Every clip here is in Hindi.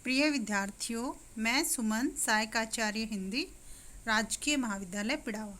प्रिय विद्यार्थियों, मैं सुमन सहायकाचार्य हिंदी, राजकीय महाविद्यालय पिड़ावा।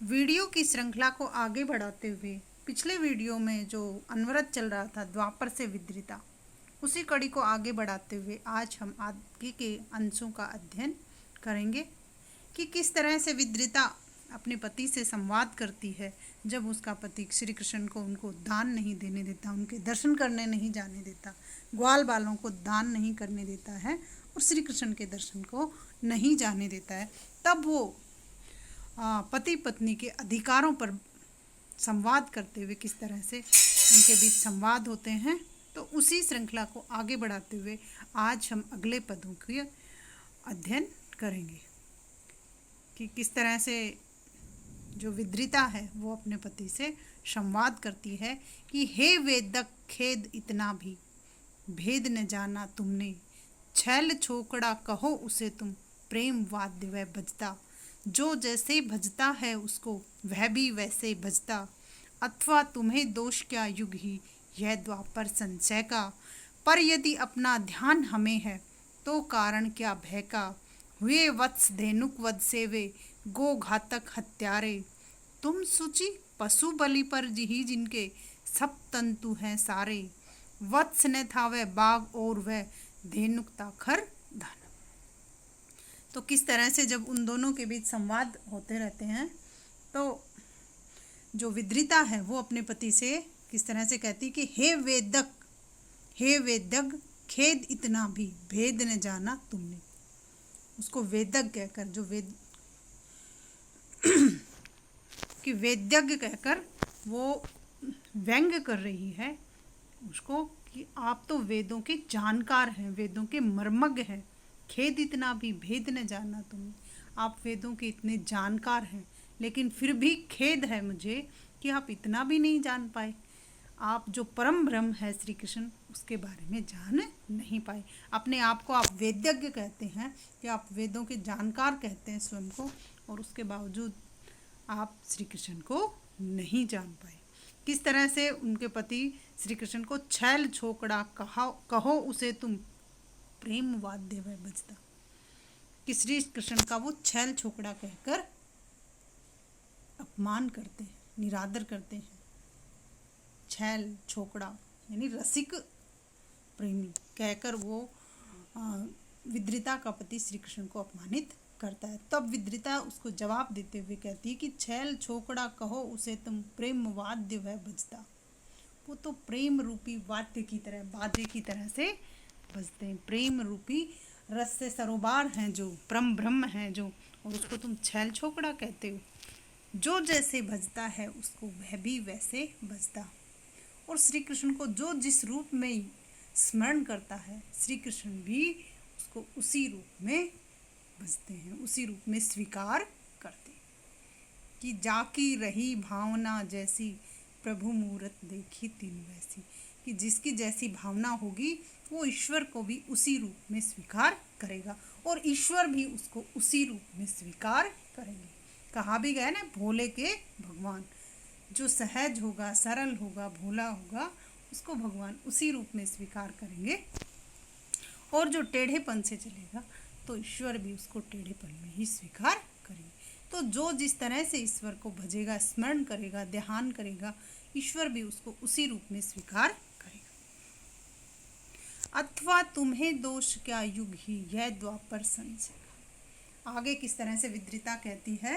वीडियो की श्रृंखला को आगे बढ़ाते हुए पिछले वीडियो में जो अनवरत चल रहा था द्वापर से विद्रिता, उसी कड़ी को आगे बढ़ाते हुए आज हम आगे के अंशों का अध्ययन करेंगे कि किस तरह से विद्रिता अपने पति से संवाद करती है जब उसका पति श्री कृष्ण को उनको दान नहीं देने देता, उनके दर्शन करने नहीं जाने देता, ग्वाल बालों को दान नहीं करने देता है और श्री कृष्ण के दर्शन को नहीं जाने देता है। तब वो पति पत्नी के अधिकारों पर संवाद करते हुए किस तरह से उनके बीच संवाद होते हैं, तो उसी श्रृंखला को आगे बढ़ाते हुए आज हम अगले पदों के अध्ययन करेंगे कि किस तरह से जो विद्रिता है वो अपने पति से संवाद करती है कि हे वेदक खेद इतना भी भेद न जाना तुमने, छैल छोकड़ा कहो उसे तुम प्रेम वाद्य वह बजता, जो जैसे भजता है उसको वह भी वैसे भजता, अथवा तुम्हें दोष क्या युग ही यह द्वापर संशय का, पर यदि अपना ध्यान हमें है तो कारण क्या भय का, हुए वत्स धेनुक वध सेवे गो घातक हत्यारे, तुम सूची पशु बलि पर ही जिनके सब तंतु हैं सारे, वत्स ने था वह बाघ और वह धेनुक ताखर धन। तो किस तरह से जब उन दोनों के बीच संवाद होते रहते हैं तो जो विद्रिता है वो अपने पति से किस तरह से कहती कि हे वेदक खेद इतना भी भेद न जाना तुमने। उसको वेदक कहकर जो कि वेद्यज्ञ कहकर वो व्यंग्य कर रही है उसको कि आप तो वेदों के जानकार हैं, वेदों के मर्मज्ञ हैं। खेद इतना भी भेद न जाना तुमने, आप वेदों के इतने जानकार हैं लेकिन फिर भी खेद है मुझे कि आप इतना भी नहीं जान पाए, आप जो परम ब्रह्म है श्री कृष्ण उसके बारे में जान नहीं पाए। अपने आप को आप वेद्यज्ञ कहते हैं कि आप वेदों के जानकार कहते हैं स्वयं को, और उसके बावजूद आप श्री कृष्ण को नहीं जान पाए। किस तरह से उनके पति श्री कृष्ण को छैल छोकड़ा कहो उसे तुम प्रेम वाद्य वह बजता, कि श्री कृष्ण का वो छैल छोकड़ा कहकर अपमान करते हैं, निरादर करते हैं। छैल छोकड़ा यानी रसिक प्रेमी कहकर वो विद्रिता का पति श्री कृष्ण को अपमानित करता है। तब विद्रिता उसको जवाब देते हुए कहती है कि छैल छोकड़ा कहो उसे तुम प्रेम वाद्य वह बजता, वो तो प्रेम रूपी वाद्य की तरह, बाजे की तरह से बजते हैं। प्रेम रूपी रस से सरोबार हैं जो, परम ब्रह्म हैं जो, और उसको तुम छैल छोकड़ा कहते हो। जो जैसे बजता है उसको वह भी वैसे बजता, और श्री कृष्ण को जो जिस रूप में स्मरण करता है श्री कृष्ण भी उसको उसी रूप में बजते हैं, उसी रूप में स्वीकार करते हैं। कि जाकी रही भावना जैसी प्रभु मूरत देखी तीन वैसी, कि जिसकी जैसी भावना होगी वो ईश्वर को भी उसी रूप में स्वीकार करेगा और ईश्वर भी उसको उसी रूप में स्वीकार करेंगे। कहा भी गया ना, भोले के भगवान, जो सहज होगा, सरल होगा, भोला होगा, उसको भगवान उसी रूप में स्वीकार करेंगे, और जो टेढ़ेपन से चलेगा तो ईश्वर भी उसको टेढ़ेपन में ही स्वीकार करेंगे। तो जो जिस तरह से ईश्वर को भजेगा, स्मरण करेगा, ध्यान करेगा, ईश्वर भी उसको उसी रूप में स्वीकार करेगा। अथवा तुम्हें दोष क्या युग ही यह द्वापर संशय। आगे किस तरह से विद्रिता कहती है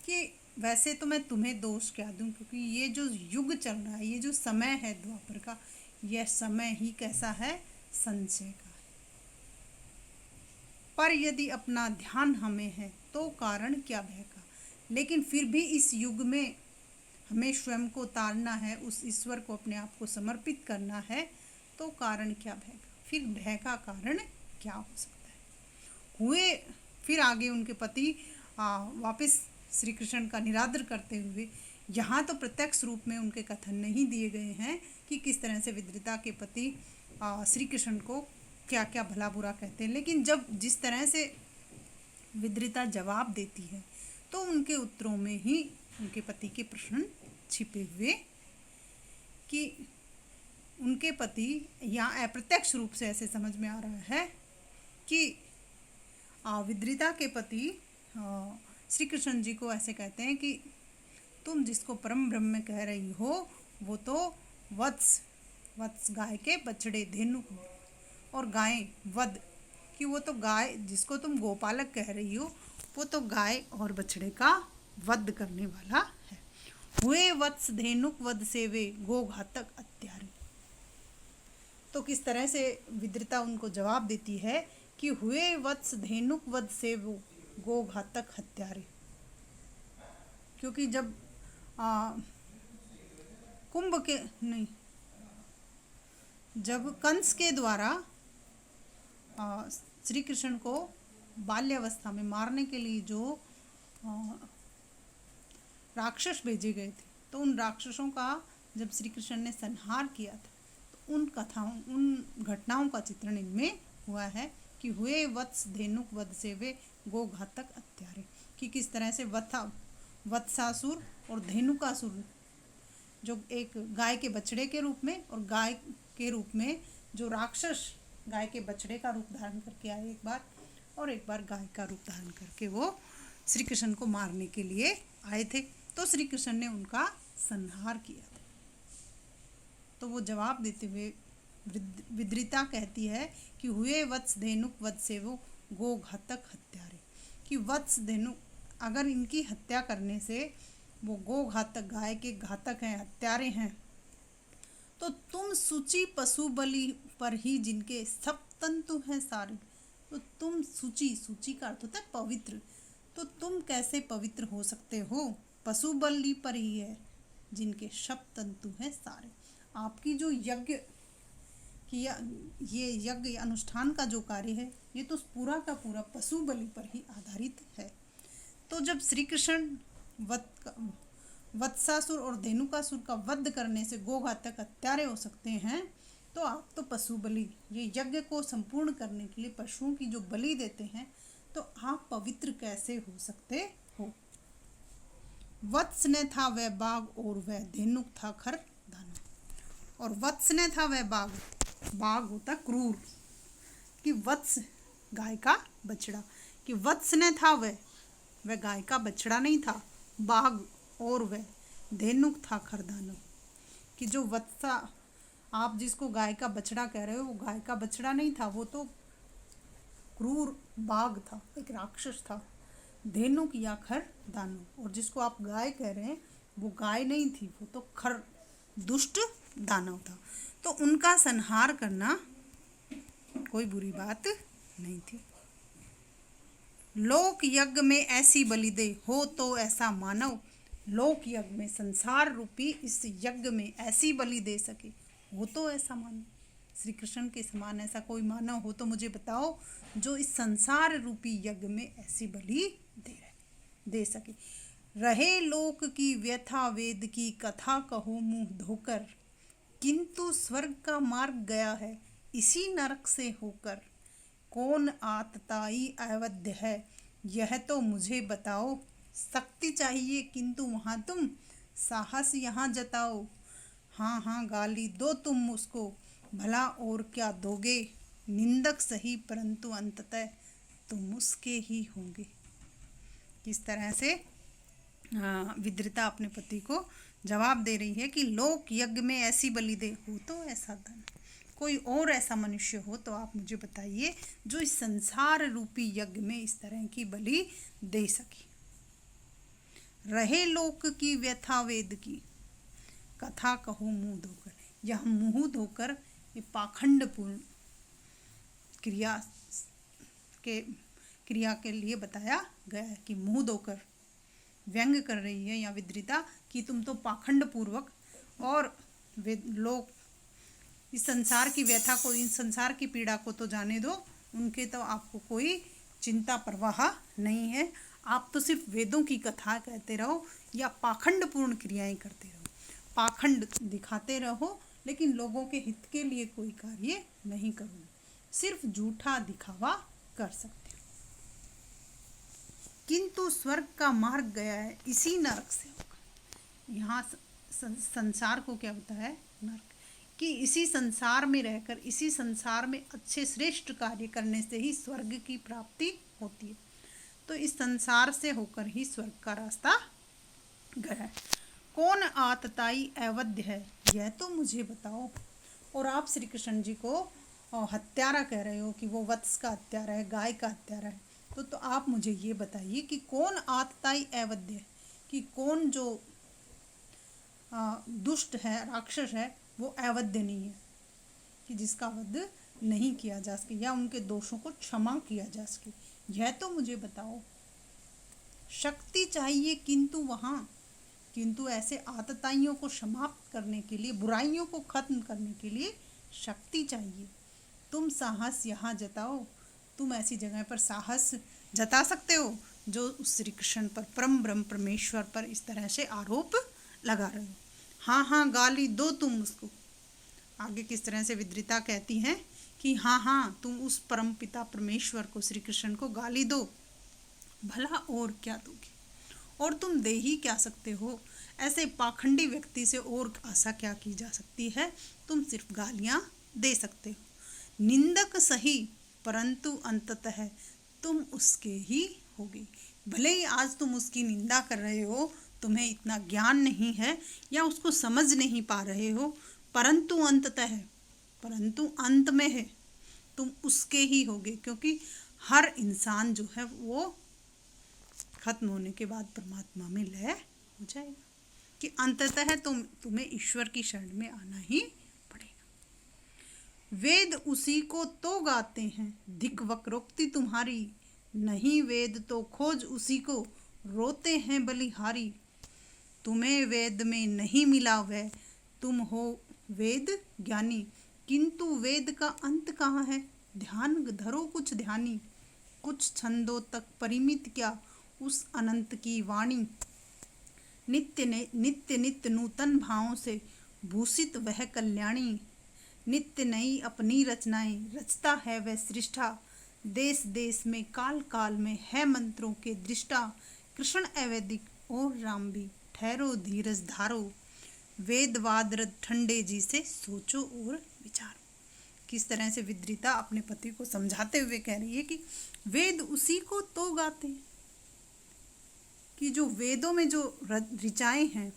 कि वैसे तो मैं तुम्हें दोष क्या दूं, क्योंकि ये जो युग चल रहा है, ये जो समय है द्वापर का, यह समय ही कैसा है, संशय का है। पर यदि अपना ध्यान हमें है तो कारण क्या भय का, लेकिन फिर भी इस युग में हमें स्वयं को तारना है, उस ईश्वर को अपने आप को समर्पित करना है, तो कारण क्या भय का, फिर भय का कारण क्या हो सकता है। हुए फिर आगे उनके पति वापस श्री कृष्ण का निरादर करते हुए, यहाँ तो प्रत्यक्ष रूप में उनके कथन नहीं दिए गए हैं कि किस तरह से विद्रिता के पति श्री कृष्ण को क्या क्या भला बुरा कहते हैं, लेकिन जब जिस तरह से विद्रिता जवाब देती है तो उनके उत्तरों में ही उनके पति के प्रश्न छिपे हुए कि उनके पति, या अप्रत्यक्ष रूप से ऐसे समझ में आ रहा है कि विद्रिता के पति श्री कृष्ण जी को ऐसे कहते हैं कि तुम जिसको परम ब्रह्म कह रही हो वो तो वत्स गाय के बछड़े, धेनु और गाय वध, कि वो तो गाय, जिसको तुम गोपालक कह रही हो वो तो गाय और बछड़े का वध करने वाला है। हुए वत्स धेनुक वध से वे गो घातक हत्यारे। तो किस तरह से विद्रिता उनको जवाब देती है कि हुए वत्स धेनुक वध से वो गो घातक हत्यारे, क्योंकि जब जब कंस के द्वारा श्री कृष्ण को बाल्यावस्था में मारने के लिए जो राक्षस भेजे गए थे, तो उन राक्षसों का जब श्री कृष्ण ने संहार किया था तो उन घटनाओं का चित्रण इनमें हुआ है कि हुए वत्स धेनुक वध से वे गो घातक हत्यारे, कि किस तरह से वत्सासुर और धेनुकासुर, जो एक गाय के बछड़े के रूप में और गाय के रूप में जो राक्षस गाय के बछड़े का रूप धारण करके आए एक बार, और एक बार गाय का रूप धारण करके वो श्री कृष्ण को मारने के लिए आए थे। तो श्री कृष्ण ने उनका संहार किया था। तो वो जवाब देते हुए विद्रिता कहती है कि हुए वत्स धेनुक वध से वो गो घातक हत्यारे, कि वत्स धेनुक अगर इनकी हत्या करने से वो गो घातक, गाय के घातक हैं, हत्यारे हैं, तो तुम सूची पशु बलि पर ही जिनके सब तंतु हैं सारे, तो तुम सूची का अर्थ होता है पवित्र, तो तुम कैसे पवित्र हो सकते हो? पशु बलि पर ही है जिनके सब तंतु हैं सारे। आपकी जो यज्ञ किया, ये यज्ञ अनुष्ठान का जो कार्य है, ये तो पूरा का पूरा पशु बलि पर ही आधारित है। तो जब श्री कृष्ण वत्सासुर और धेनुकासुर का वध करने से गोघातक हत्यारे हो सकते हैं, तो आप तो पशु बलि, ये यज्ञ को संपूर्ण करने के लिए पशुओं की जो बलि देते हैं, तो आप पवित्र कैसे हो सकते हो? वत्स ने था वह बाघ और वह धेनुक था खर दानव। और वत्स ने था वह बाघ होता क्रूर, कि वत्स गाय का बछड़ा, कि वत्स ने था वह गाय का बछड़ा नहीं था, बाघ और वह धेनुक था खरदानव, कि जो वत्सा आप जिसको गाय का बछड़ा कह रहे हो वो गाय का बछड़ा नहीं था, वो तो क्रूर बाघ था, एक राक्षस था। धेनुक या खर दानव, और जिसको आप गाय कह रहे हैं वो गाय नहीं थी, वो तो खर दुष्ट दानव था। तो उनका संहार करना कोई बुरी बात नहीं थी। लोक यज्ञ में ऐसी बलि दे हो तो ऐसा मानव, लोक यज्ञ में संसार रूपी इस यज्ञ में ऐसी बलि दे सके हो तो ऐसा मानव। श्री कृष्ण के समान ऐसा कोई मानव हो तो मुझे बताओ जो इस संसार रूपी यज्ञ में ऐसी बलि दे सके। रहे लोक की व्यथा वेद की कथा कहो मुंह धोकर, किंतु स्वर्ग का मार्ग गया है इसी नरक से होकर। कौन आतताई अवध्य है यह तो मुझे बताओ, शक्ति चाहिए किंतु वहाँ तुम साहस यहाँ जताओ। हाँ हाँ गाली दो तुम उसको, भला और क्या दोगे, निंदक सही परंतु अंततः तुम उसके ही होंगे। किस तरह से विद्रिता अपने पति को जवाब दे रही है कि लोक यज्ञ में ऐसी बलि दे हो तो ऐसा धन, कोई और ऐसा मनुष्य हो तो आप मुझे बताइए जो इस संसार रूपी यज्ञ में इस तरह की बलि दे सके। रहे लोक की व्यथा वेद की कथा कहो मुंह धोकर, यह मुंह धोकर ये पाखंडपूर्ण क्रिया के लिए बताया गया है कि मुंह धोकर व्यंग कर रही है या विद्रिता कि तुम तो पाखंड पूर्वक और लोग इस संसार की व्यथा को, इन संसार की पीड़ा को तो जाने दो, उनके तो आपको कोई चिंता परवाह नहीं है, आप तो सिर्फ वेदों की कथा कहते रहो या पाखंड पूर्ण क्रियाएं करते रहो, पाखंड दिखाते रहो, लेकिन लोगों के हित के लिए कोई कार्य नहीं करो, सिर्फ झूठा दिखावा कर सकते हो। किंतु स्वर्ग का मार्ग गया है इसी नरक से होकर। यहाँ संसार को क्या होता है? नरक। कि इसी संसार में रहकर, इसी संसार में अच्छे श्रेष्ठ कार्य करने से ही स्वर्ग की प्राप्ति होती है। तो इस संसार से होकर ही स्वर्ग का रास्ता गया है। कौन आतताई अवध्य है, यह तो मुझे बताओ। और आप श्री कृष्ण जी को हत्यारा कह रहे हो कि वो वत्स का हत्यारा है, गाय का हत्यारा है। तो आप मुझे ये बताइए कि कौन आतताई अवध्य है, कि कौन जो दुष्ट है, राक्षस है, वो अवध्य नहीं है, कि जिसका वध नहीं किया जा सके या उनके दोषों को क्षमा किया जा सके, यह तो मुझे बताओ। शक्ति चाहिए किंतु ऐसे आतताइयों को समाप्त करने के लिए, बुराइयों को खत्म करने के लिए शक्ति चाहिए। तुम साहस यहाँ जताओ। तुम ऐसी जगह पर साहस जता सकते हो जो उस श्री कृष्ण पर, परम ब्रह्म परमेश्वर पर इस तरह से आरोप लगा रहे हो। हाँ हाँ गाली दो तुम उसको। आगे किस तरह से विद्रिता कहती हैं कि हाँ हाँ तुम उस परम पिता परमेश्वर को, श्री कृष्ण को गाली दो, भला और क्या दोगे, और तुम दे ही क्या सकते हो। ऐसे पाखंडी व्यक्ति से और आशा क्या की जा सकती है, तुम सिर्फ गालियां दे सकते हो। निंदक सही परंतु अंततः तुम उसके ही होगे। भले ही आज तुम उसकी निंदा कर रहे हो, तुम्हें इतना ज्ञान नहीं है या उसको समझ नहीं पा रहे हो, परंतु अंत में है तुम उसके ही होगे, क्योंकि हर इंसान जो है वो खत्म होने के बाद परमात्मा में लय हो जाएगा, कि अंततः तुम्हें ईश्वर की शरण में आना ही पड़ेगा। वेद उसी को तो गाते हैं, धिक वक्रोक्ति तुम्हारी, नहीं वेद तो खोज उसी को, रोते हैं बलिहारी। तुम्हें वेद में नहीं मिला वह, तुम हो वेद ज्ञानी, किंतु वेद का अंत कहाँ है, ध्यान धरो कुछ ध्यानी। कुछ छंदों तक परिमित क्या उस अनंत की वाणी, नित्य नित्य नूतन भावों से भूषित वह कल्याणी। नित्य नई अपनी रचनाएं रचता है वह सृष्टा, देश देश में काल काल में है मंत्रों के दृष्टा। कृष्ण अवैदिक और राम भी ठहरो धीरज धारो, वेदवाद ठंडे जी से सोचो और विचारो। किस तरह से विद्रिता अपने पति को समझाते हुए कह रही है कि वेद उसी को तो गाते हैं, कि जो वेदों में जो ऋचाएं हैं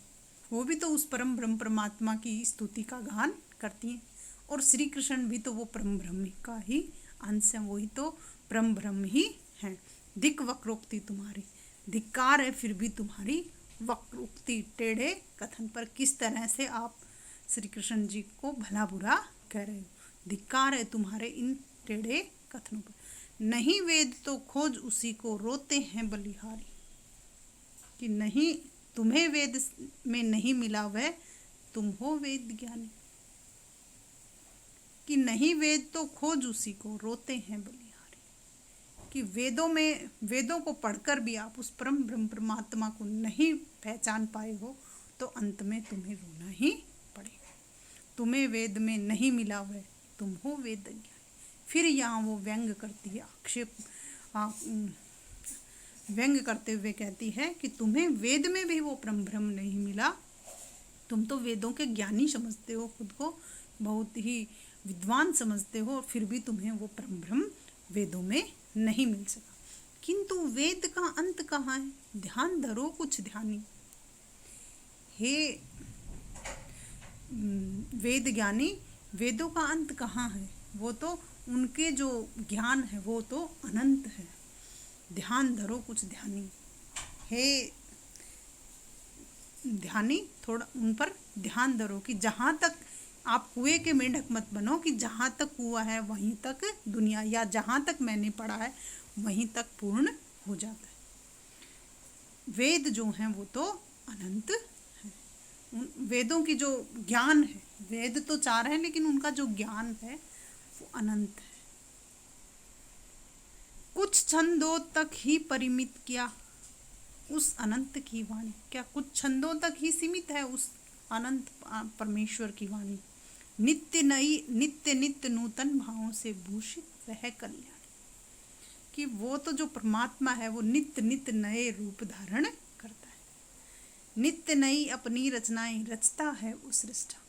वो भी तो उस परम ब्रह्म परमात्मा की स्तुति का गान करती हैं, और श्री कृष्ण भी तो वो परम ब्रह्म का ही अंश है, वही तो परम ब्रह्म ही हैं। धिक वक्रोक्ति तुम्हारी, धिक्कार है फिर भी तुम्हारी वक्रोक्ति, टेढ़े कथन पर। किस तरह से आप श्री कृष्ण जी को भला बुरा कह रहे हो, धिक्कार है तुम्हारे इन टेढ़े कथनों पर। नहीं वेद तो खोज उसी को, रोते हैं बलिहारी, कि नहीं तुम्हें वेद में नहीं मिला वह, तुम हो वेद ज्ञानी। कि नहीं वेद तो खोज उसी को, रोते हैं बलिहारी। कि वेदों को पढ़कर भी आप उस परम ब्रह्म परमात्मा को नहीं पहचान पाए हो, तो अंत में तुम्हें रोना ही पड़ेगा। तुम्हें वेद में नहीं मिला वह, तुम हो वेद ज्ञानी। फिर यहाँ वो व्यंग करती है, व्यंग करते हुए कहती है कि तुम्हें वेद में भी वो परम ब्रह्म नहीं मिला, तुम तो वेदों के ज्ञानी समझते हो, खुद को बहुत ही विद्वान समझते हो, और फिर भी तुम्हें वो परम ब्रह्म वेदों में नहीं मिल सका। किंतु वेद का अंत कहाँ है, ध्यान धरो कुछ ध्यानी। हे वेद ज्ञानी, वेदों का अंत कहाँ है, वो तो उनके जो ज्ञान है वो तो अनंत है। ध्यान धरो कुछ ध्यानी। हे ध्यानी, थोड़ा उन पर ध्यान धरो, कि जहाँ तक आप कुएं के मेंढक मत बनो, कि जहाँ तक कुआं है वहीं तक दुनिया, या जहाँ तक मैंने पढ़ा है वहीं तक पूर्ण हो जाता है। वेद जो हैं वो तो अनंत है। उन वेदों की जो ज्ञान है, वेद तो 4 हैं लेकिन उनका जो ज्ञान है वो अनंत है। कुछ छंदों तक ही परिमित किया उस अनंत की वाणी, क्या कुछ छंदों तक ही सीमित है उस अनंत परमेश्वर की वाणी। नित्य नित्य नूतन भावों से भूषित वह कल्याण, कि वो तो जो परमात्मा है वो नित्य नित्य नए रूप धारण करता है। नित्य नई अपनी रचनाएं रचता है वो सृष्टा,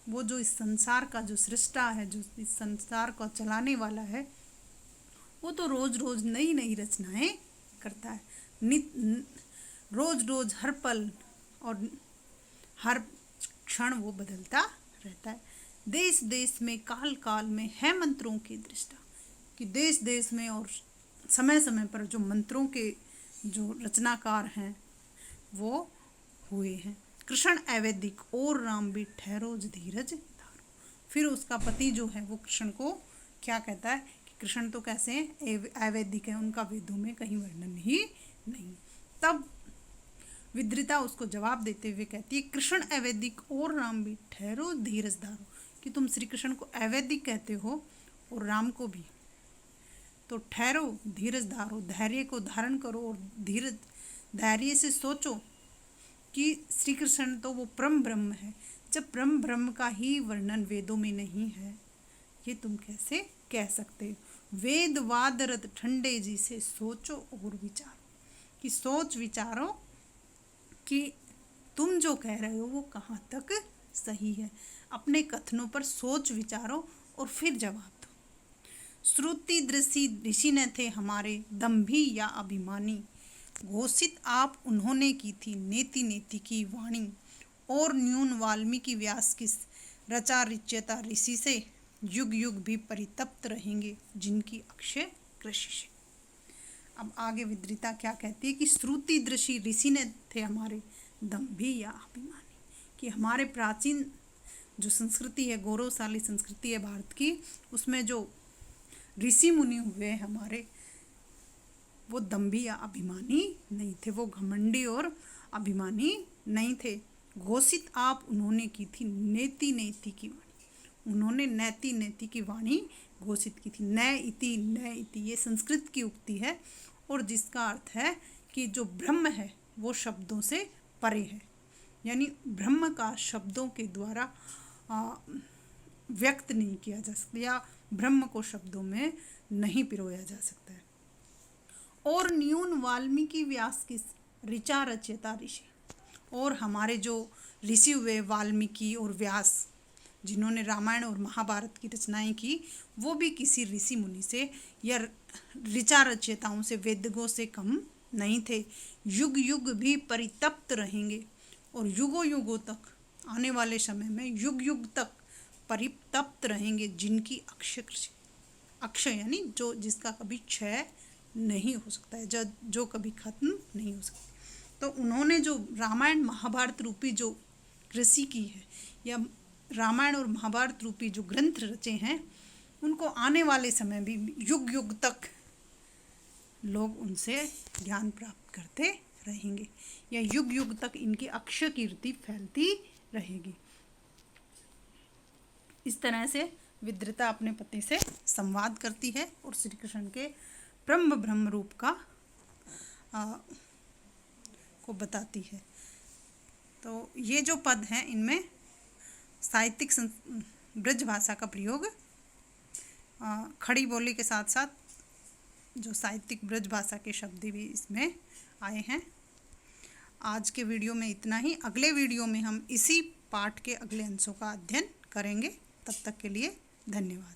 वो जो इस संसार का जो सृष्टा है, जो इस संसार को चलाने वाला है, वो तो रोज रोज नई नई रचनाएं करता है। रोज रोज हर पल और हर क्षण वो बदलता रहता है। देश देश में काल काल में है मंत्रों की दृष्टा, कि देश देश में और समय समय पर जो मंत्रों के जो रचनाकार हैं वो हुए हैं। कृष्ण अवैदिक और राम भी ठहरो धीरज धारो। फिर उसका पति जो है वो कृष्ण को क्या कहता है कि कृष्ण तो कैसे हैं, अवैदिक है, उनका वेदों में कहीं वर्णन ही नहीं। तब विद्रिता उसको जवाब देते हुए कहती है, कृष्ण अवैदिक और राम भी ठहरो धीरज धारो, कि तुम श्री कृष्ण को अवैदिक कहते हो और राम को भी, तो ठहरो धीरज धारो, धैर्य को धारण करो और धैर्य से सोचो कि श्री कृष्ण तो वो परम ब्रह्म है। जब परम ब्रह्म का ही वर्णन वेदों में नहीं है, ये तुम कैसे कह सकते हो। वेद वादरत ठंडे जी से सोचो और विचारो, कि सोच विचारो कि तुम जो कह रहे हो वो कहाँ तक सही है। अपने कथनों पर सोच विचारो और फिर जवाब दो। श्रुति दृष्टि ऋषि न थे हमारे, दंभी या अभिमानी, घोषित आप उन्होंने की थी नेति नेति की वाणी, और न्यून वाल्मीकि व्यास की रचा ऋच्यता ऋषि से, युग युग भी परितप्त रहेंगे जिनकी अक्षय कृषि से। अब आगे विद्रिता क्या कहती है कि श्रुति दृषि ऋषि ने थे हमारे, दंभी या अभिमानी, कि हमारे प्राचीन जो संस्कृति है, गौरवशाली संस्कृति है भारत की, उसमें जो ऋषि मुनि हुए हमारे, वो दंभी या अभिमानी नहीं थे, वो घमंडी और अभिमानी नहीं थे। घोषित आप उन्होंने की थी नेति नेति की वाणी, उन्होंने नैति नेति की वाणी घोषित की थी। नय इति ये संस्कृत की उक्ति है और जिसका अर्थ है कि जो ब्रह्म है वो शब्दों से परे है, यानी ब्रह्म का शब्दों के द्वारा व्यक्त नहीं किया जा सकता, या ब्रह्म को शब्दों में नहीं पिरोया जा सकता है। और न्यून वाल्मीकि व्यास की ऋचा रचयता ऋषि, और हमारे जो ऋषि हुए वाल्मीकि और व्यास, जिन्होंने रामायण और महाभारत की रचनाएं की, वो भी किसी ऋषि मुनि से या ऋचा रचयिताओं से, वेदों से कम नहीं थे। युग युग भी परितप्त रहेंगे, और युगों युगों तक, आने वाले समय में युग युग तक परितप्त रहेंगे जिनकी अक्षय कृषि, अक्षय यानी जो जिसका कभी क्षय नहीं हो सकता है, जो कभी खत्म नहीं हो सकता। तो उन्होंने जो रामायण महाभारत रूपी जो कृषि की है, या रामायण और महाभारत रूपी जो ग्रंथ रचे हैं, उनको आने वाले समय भी युग युग तक लोग उनसे ज्ञान प्राप्त करते रहेंगे, या युग युग तक इनकी अक्षय कीर्ति फैलती रहेगी। इस तरह से विद्रिता अपने पति से संवाद करती है और श्री कृष्ण के ब्रह्म रूप का को बताती है। तो ये जो पद हैं, इनमें साहित्यिक ब्रज भाषा का प्रयोग, खड़ी बोली के साथ साथ जो साहित्यिक ब्रज भाषा के शब्द भी इसमें आए हैं। आज के वीडियो में इतना ही। अगले वीडियो में हम इसी पाठ के अगले अंशों का अध्ययन करेंगे। तब तक के लिए धन्यवाद।